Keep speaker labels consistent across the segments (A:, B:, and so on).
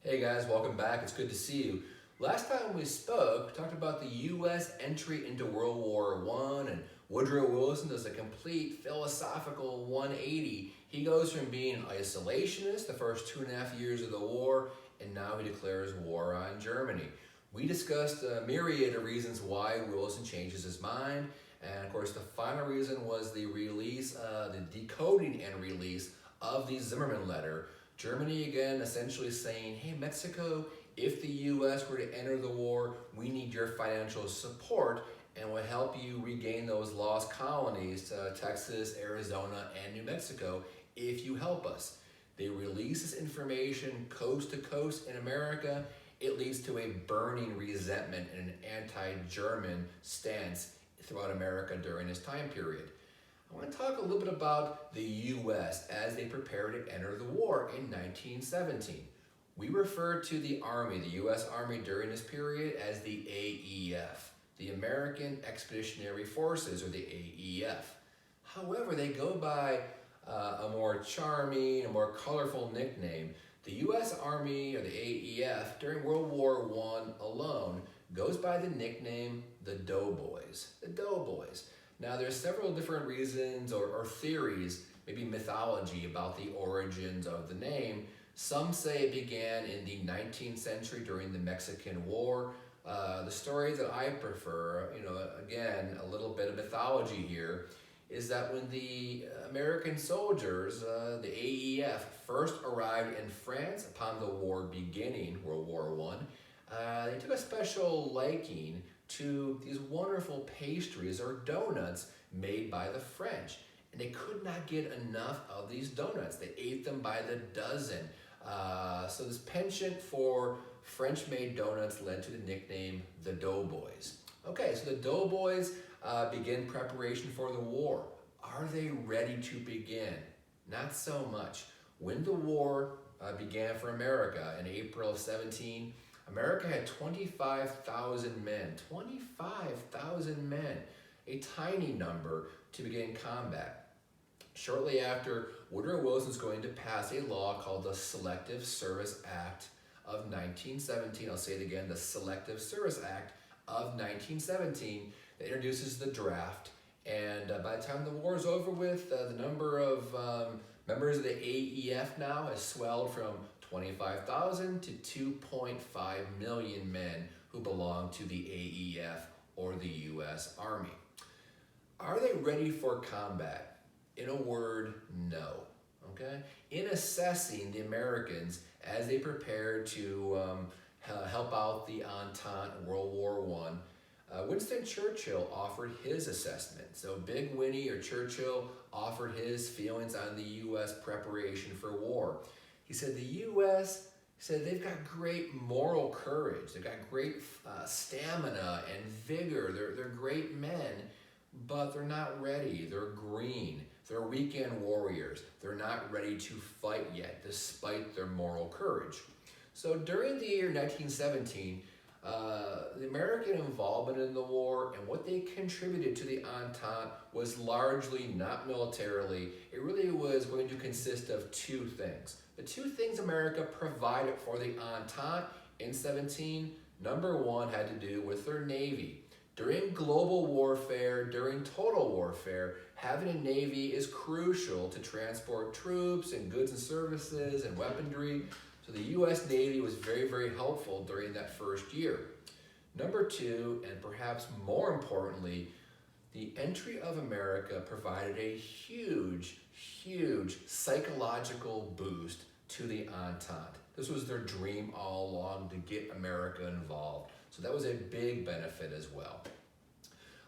A: Hey guys, welcome back. It's good to see you. Last time we spoke, we talked about the U.S. entry into World War I, and Woodrow Wilson does a complete philosophical 180. He goes from being an isolationist the first 2.5 years of the war, and now he declares war on Germany. We discussed a myriad of reasons why Wilson changes his mind, and of course the final reason was the release, the decoding and release of the Zimmermann letter. Germany again essentially saying, hey Mexico, if the U.S. were to enter the war, we need your financial support and will help you regain those lost colonies to Texas, Arizona, and New Mexico if you help us. They release this information coast to coast in America. It leads to a burning resentment and an anti-German stance throughout America during this time period. I want to talk a little bit about the U.S. as they prepare to enter the war in 1917. We refer to the Army, the U.S. Army during this period as the AEF, the American Expeditionary Forces, or the AEF. However, they go by a more charming, a more colorful nickname. The U.S. Army, or the AEF, during World War I alone, goes by the nickname the Doughboys. The Doughboys. Now, there's several different reasons or theories, maybe mythology, about the origins of the name. Some say it began in the 19th century during the Mexican War. The story that I prefer, again, a little bit of mythology here, is that when the American soldiers, the AEF, first arrived in France upon the war beginning, World War I, they took a special liking to these wonderful pastries or donuts made by the French. And they could not get enough of these donuts. They ate them by the dozen. So this penchant for French-made donuts led to the nickname the Doughboys. Okay, so the Doughboys begin preparation for the war. Are they ready to begin? Not so much. When the war began for America in April of 17, America had 25,000 men, 25,000 men, a tiny number to begin combat. Shortly after, Woodrow Wilson's going to pass a law called the Selective Service Act of 1917. I'll say it again, the Selective Service Act of 1917 that introduces the draft. And by the time the war is over with, the number of members of the AEF now has swelled from 25,000 to 2.5 million men who belong to the AEF or the U.S. Army. Are they ready for combat? In a word, no. Okay? In assessing the Americans as they prepare to help out the Entente in World War I, Winston Churchill offered his assessment. So Big Winnie or Churchill offered his feelings on the U.S. preparation for war. He said the U.S. said they've got great moral courage, they've got great stamina and vigor, they're great men, but they're not ready, they're green, they're weekend warriors, they're not ready to fight yet, despite their moral courage. So during the year 1917, the American involvement in the war and what they contributed to the Entente was largely not militarily. It really was going to consist of two things. The two things America provided for the Entente in 17, number one had to do with their Navy. During global warfare, during total warfare, having a Navy is crucial to transport troops and goods and services and weaponry. So the U.S. Navy was very, very helpful during that first year. Number two, and perhaps more importantly, the entry of America provided a huge, huge psychological boost to the Entente. This was their dream all along, to get America involved. So that was a big benefit as well.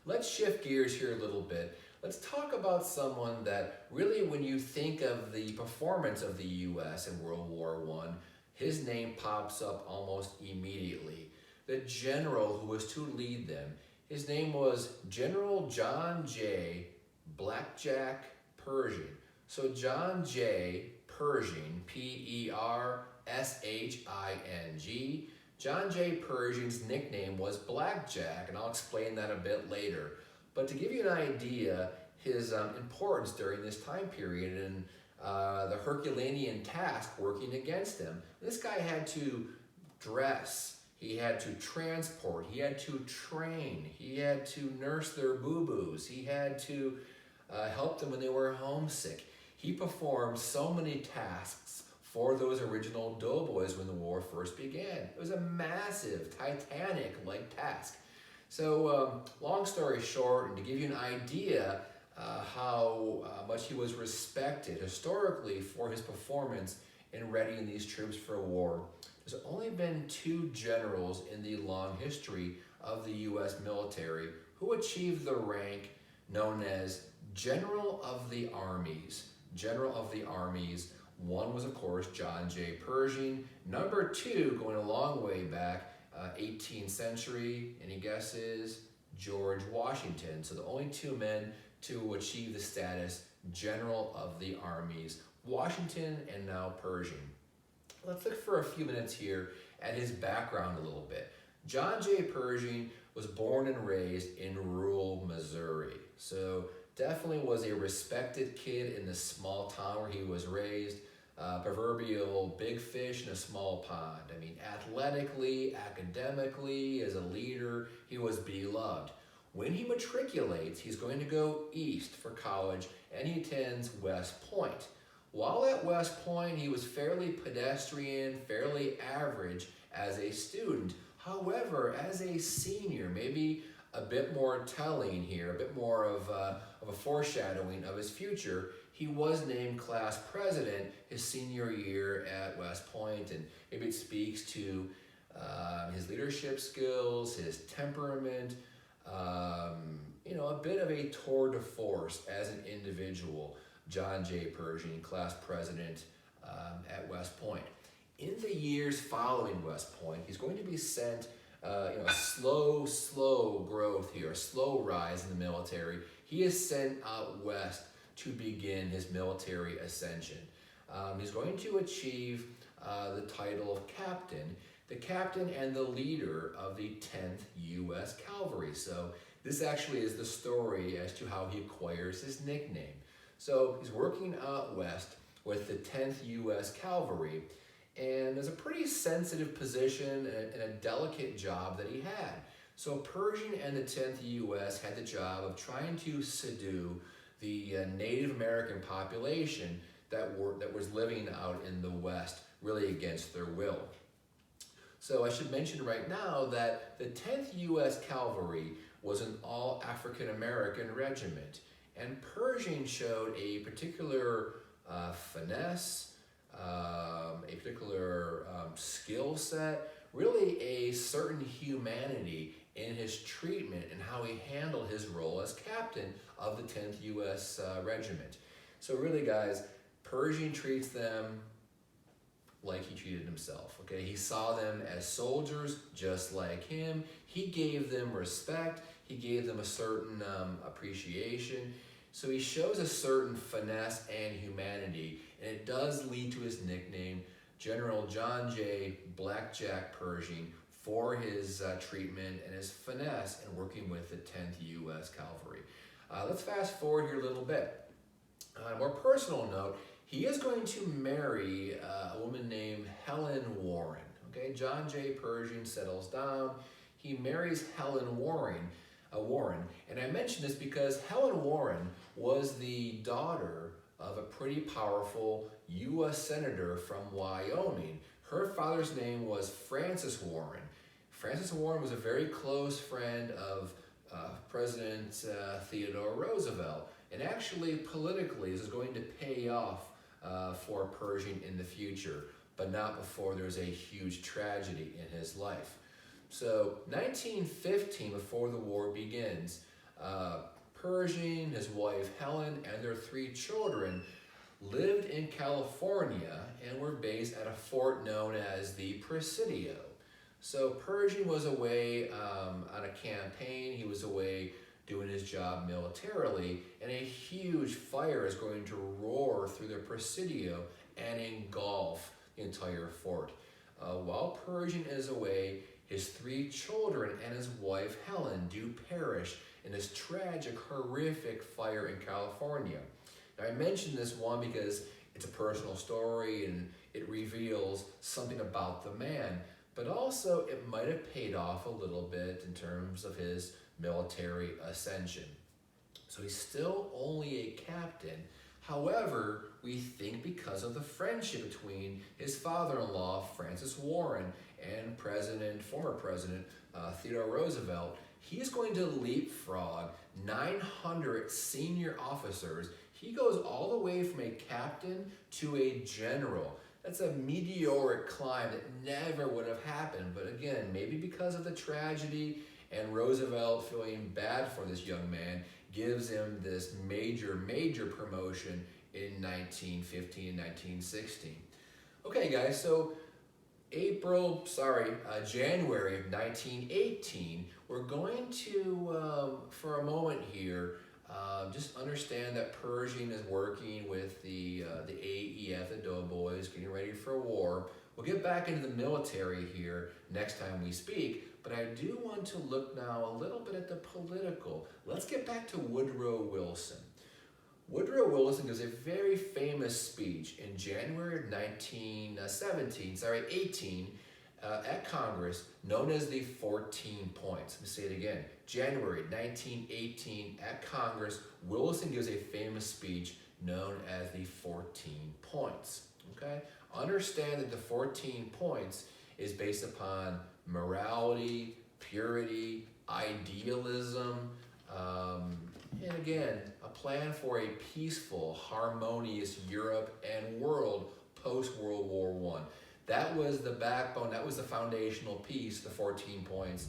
A: Let's shift gears here a little bit. Let's talk about someone that really, when you think of the performance of the U.S. in World War I, his name pops up almost immediately. The general who was to lead them, his name was General John J. Blackjack Pershing. So John J. Pershing, P-E-R-S-H-I-N-G. John J. Pershing's nickname was Blackjack, and I'll explain that a bit later. But to give you an idea, his importance during this time period, and the Herculean task working against him. This guy had to dress, he had to transport, he had to train, he had to nurse their boo-boos, he had to help them when they were homesick. He performed so many tasks for those original doughboys when the war first began. It was a massive, Titanic-like task. So long story short, and to give you an idea how much he was respected historically for his performance in readying these troops for war, there's only been 2 generals in the long history of the U.S. military who achieved the rank known as General of the Armies. General of the Armies. One was, of course, John J. Pershing. Number 2, going a long way back, 18th century, any guesses? George Washington. So the only 2 men to achieve the status General of the Armies. Washington and now Pershing. Let's look for a few minutes here at his background a little bit. John J. Pershing was born and raised in rural Missouri. So definitely was a respected kid in the small town where he was raised. Proverbial big fish in a small pond. I mean, athletically, academically, as a leader, he was beloved. When he matriculates, he's going to go east for college, and he attends West Point. While at West Point, he was fairly pedestrian, fairly average as a student. However, as a senior, maybe a bit more telling here, a bit more of a foreshadowing of his future, he was named class president his senior year at West Point, and maybe it speaks to his leadership skills, his temperament, a bit of a tour de force as an individual. John J. Pershing, class president at West Point. In the years following West Point, he's going to be sent a slow growth here, a slow rise in the military. He is sent out west to begin his military ascension. He's going to achieve the title of captain, the captain and the leader of the 10th U.S. Cavalry. So this actually is the story as to how he acquires his nickname. So he's working out west with the 10th U.S. Cavalry, and there's a pretty sensitive position and a delicate job that he had. So Pershing and the 10th U.S. had the job of trying to subdue the Native American population that was living out in the West, really against their will. So I should mention right now that the 10th U.S. Cavalry was an all African American regiment, and Pershing showed a particular finesse, a particular skill set, really a certain humanity in his treatment and how he handled his role as captain of the 10th U.S. Regiment. So really, guys, Pershing treats them like he treated himself, okay? He saw them as soldiers just like him. He gave them respect. He gave them a certain appreciation. So he shows a certain finesse and humanity, and it does lead to his nickname, General John J. Blackjack Pershing, for his treatment and his finesse in working with the 10th U.S. Cavalry. Let's fast forward here a little bit. On a more personal note, he is going to marry a woman named Helen Warren. Okay, John J. Pershing settles down. He marries Helen Warren, and I mention this because Helen Warren was the daughter of a pretty powerful U.S. senator from Wyoming. Her father's name was Francis Warren. Francis Warren was a very close friend of President Theodore Roosevelt, and actually politically this is going to pay off for Pershing in the future, but not before there's a huge tragedy in his life. So 1915, before the war begins, Pershing, his wife Helen, and their 3 children lived in California and were based at a fort known as the Presidio. So Pershing was away on a campaign. He was away doing his job militarily, and a huge fire is going to roar through the Presidio and engulf the entire fort. While Pershing is away, his 3 children and his wife Helen do perish in this tragic, horrific fire in California. Now I mention this one because it's a personal story and it reveals something about the man, but also it might have paid off a little bit in terms of his military ascension. So he's still only a captain. However, we think because of the friendship between his father-in-law, Francis Warren, and former President Theodore Roosevelt, he's going to leapfrog 900 senior officers. He goes all the way from a captain to a general. That's a meteoric climb that never would have happened. But again, maybe because of the tragedy and Roosevelt feeling bad for this young man, gives him this major promotion in 1915 and 1916. Okay, guys, so January of 1918, we're going to, for a moment here, just understand that Pershing is working with the AEF, the Doughboys, getting ready for war. We'll get back into the military here next time we speak, but I do want to look now a little bit at the political. Let's get back to Woodrow Wilson. Woodrow Wilson gives a very famous speech in January of 18, at Congress, known as the 14 points. Let me say it again. January 1918 at Congress, Wilson gives a famous speech known as the 14 points. Okay? Understand that the 14 points is based upon morality, purity, idealism, and again, a plan for a peaceful, harmonious Europe and world post-World War I. That was the backbone, that was the foundational piece, the 14 points.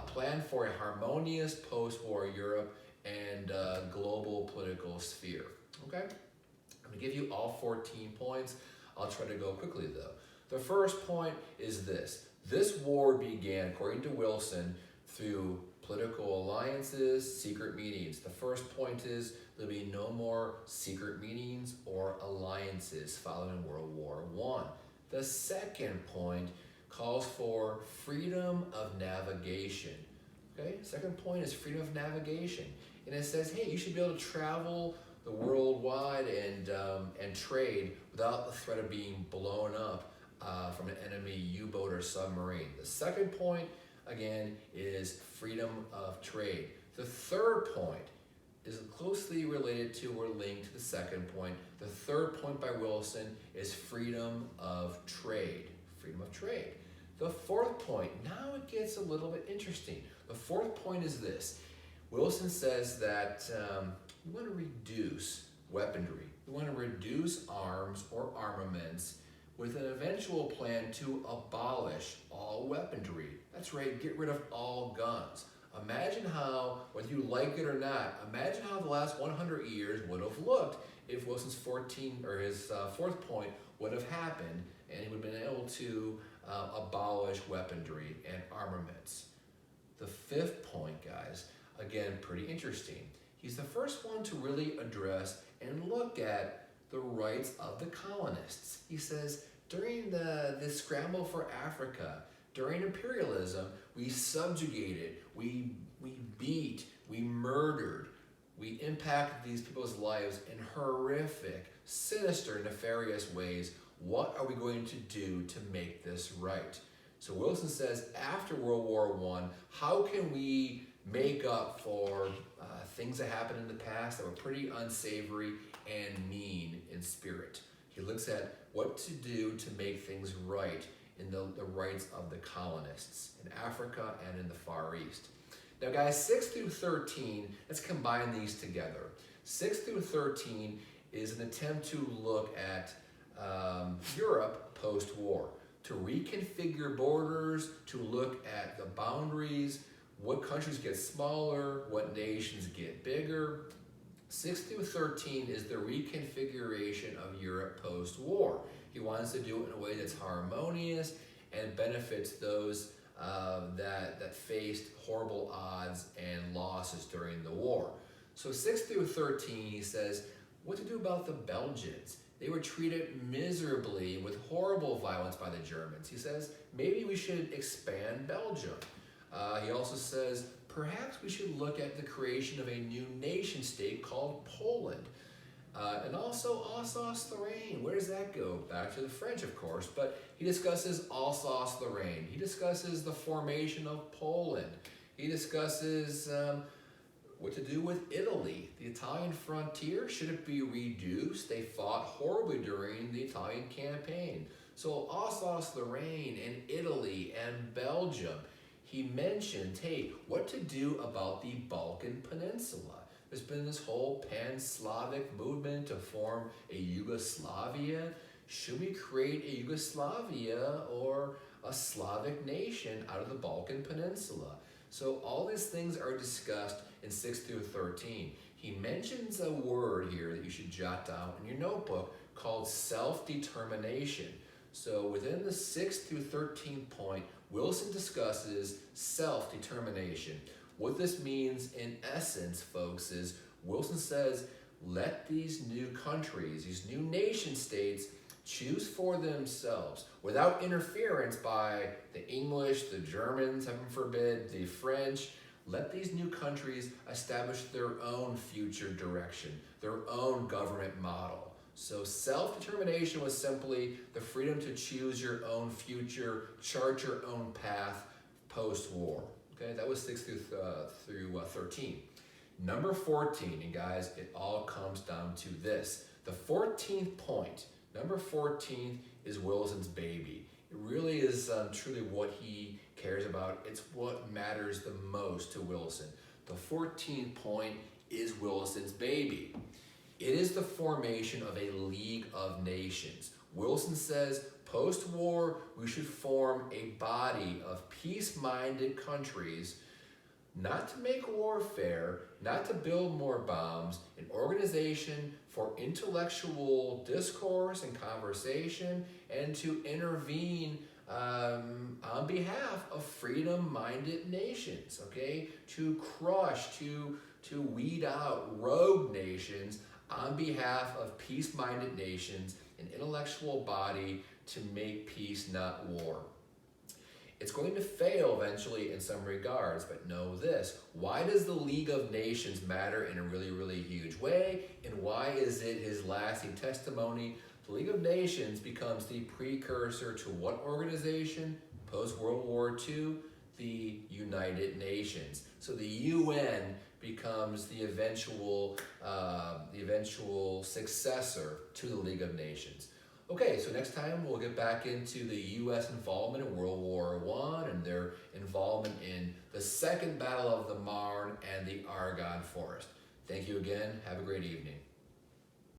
A: Plan for a harmonious post-war Europe and global political sphere. Okay? I'm going to give you all 14 points. I'll try to go quickly though. The first point is this. This war began, according to Wilson, through political alliances, secret meetings. The first point is there'll be no more secret meetings or alliances following World War I. The second point calls for freedom of navigation. Okay, second point is freedom of navigation. And it says, hey, you should be able to travel the worldwide and trade without the threat of being blown up from an enemy U-boat or submarine. The second point, again, is freedom of trade. The third point is closely related to or linked to the second point. The third point by Wilson is freedom of trade. Freedom of trade. The fourth point, now it gets a little bit interesting. The fourth point is this. Wilson says that we want to reduce weaponry. We want to reduce arms or armaments with an eventual plan to abolish all weaponry. That's right, get rid of all guns. Imagine how, whether you like it or not, imagine how the last 100 years would have looked if Wilson's fourth point would have happened and he would have been able to abolish weaponry and armaments. The fifth point, guys, again, pretty interesting. He's the first one to really address and look at the rights of the colonists. He says, during the scramble for Africa, during imperialism, we subjugated, we beat, we murdered, we impacted these people's lives in horrific, sinister, nefarious ways. What are we going to do to make this right? So Wilson says, after World War I, how can we make up for things that happened in the past that were pretty unsavory and mean in spirit? He looks at what to do to make things right in the rights of the colonists in Africa and in the Far East. Now guys, 6 through 13, let's combine these together. 6 through 13 is an attempt to look at Europe post-war, to reconfigure borders, to look at the boundaries, what countries get smaller, what nations get bigger. 6 through 13 is the reconfiguration of Europe post-war. He wants to do it in a way that's harmonious and benefits those that faced horrible odds and losses during the war. So 6 through 13, he says, what to do about the Belgians? They were treated miserably with horrible violence by the Germans. He says, maybe we should expand Belgium. He also says, perhaps we should look at the creation of a new nation state called Poland. And also Alsace-Lorraine. Where does that go? Back to the French, of course, but he discusses Alsace-Lorraine. He discusses the formation of Poland. He discusses what to do with Italy. The Italian frontier, should it be reduced? They fought horribly during the Italian campaign. So Alsace-Lorraine and Italy and Belgium. He mentioned, hey, what to do about the Balkan Peninsula. There's been this whole pan-Slavic movement to form a Yugoslavia. Should we create a Yugoslavia or a Slavic nation out of the Balkan Peninsula? So all these things are discussed in 6 through 13. He mentions a word here that you should jot down in your notebook called self-determination. So within the 6 through 13 point, Wilson discusses self-determination. What this means in essence, folks, is Wilson says, let these new countries, these new nation states, choose for themselves without interference by the English, the Germans, heaven forbid, the French. Let these new countries establish their own future direction, their own government model. So self-determination was simply the freedom to choose your own future, chart your own path post-war. Okay, that was 6 through 13. Number 14, and guys, it all comes down to this. The 14th point, number 14 is Wilson's baby. It really is truly what he cares about. It's what matters the most to Wilson. The 14th point is Wilson's baby. It is the formation of a League of Nations. Wilson says, post-war, we should form a body of peace-minded countries, not to make warfare, not to build more bombs, an organization for intellectual discourse and conversation, and to intervene on behalf of freedom-minded nations, okay? To crush, to weed out rogue nations on behalf of peace-minded nations, an intellectual body to make peace, not war. It's going to fail eventually in some regards, but know this. Why does the League of Nations matter in a really, really huge way? And why is it his lasting testimony? The League of Nations becomes the precursor to what organization? Post-World War II, the United Nations. So the UN becomes the eventual successor to the League of Nations. Okay, so next time we'll get back into the U.S. involvement in World War I and their involvement in the Second Battle of the Marne and the Argonne Forest. Thank you again. Have a great evening.